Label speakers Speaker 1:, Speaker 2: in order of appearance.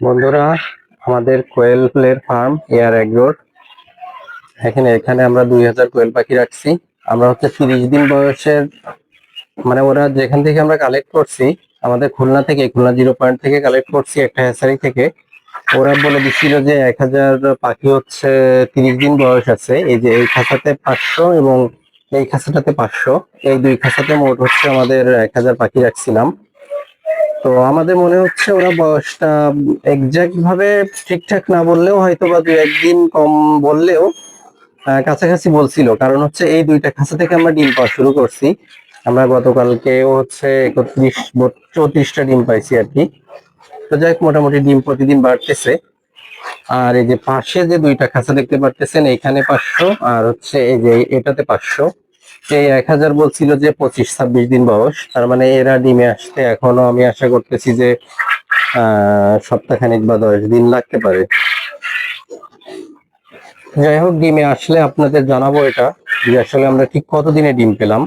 Speaker 1: বন্ধুরা, আমাদের কোয়েলের ফার্ম এয়ার এগ্রোর এখানে আমরা 2000 কোয়েল পাখি রাখছি। আমরা হচ্ছে 30 দিন বয়সের, মানে ওরা যেখান থেকে আমরা কালেক্ট করছি, আমাদের খুলনা 0 পয়েন্ট থেকে কালেক্ট করছি, একটা হ্যাচারি থেকে। ওরা বলে দিচ্ছিল যে 1000 পাখি হচ্ছে 30 দিন বয়স আছে। এই যে এই খাঁচাতে 500 এবং এই খাঁচাটাতে 500, এই দুই খাঁচাতে মোট হচ্ছে আমাদের 1000 পাখি রাখছিলাম। তো আমাদের মনে হচ্ছে ওরা বয়সটা এক্সাক্ট ভাবে ঠিকঠাক না বললেও হয়তো বা 2-1 দিন কম বললেও কাছাকাছি বলছিল। কারণ হচ্ছে এই দুইটা খাঁচা থেকে আমরা ডিম পাওয়া শুরু করছি। আমরা গতকালকেও হচ্ছে 31-34টা ডিম পাইছি আর কি। তো যাই হোক, মোটামুটি ডিম প্রতিদিন বাড়তেছে। আর এই যে পাশে যে দুইটা খাঁচা দেখতে পারতেছেন, এইখানে 500 আর হচ্ছে এই যে এটাতে 500। এই 1000 বলছিল যে 25-26 দিন বয়স, তার মানে এরা ডিমে আসতে এখনো আমি আশা করতেছি যে সপ্তাহখানেক বা 10 দিন লাগতে পারে। যাই হোক, ডিমে আসলে আপনাদের জানাবো এটা, যে আসলে আমরা ঠিক কতদিনে ডিম পেলাম।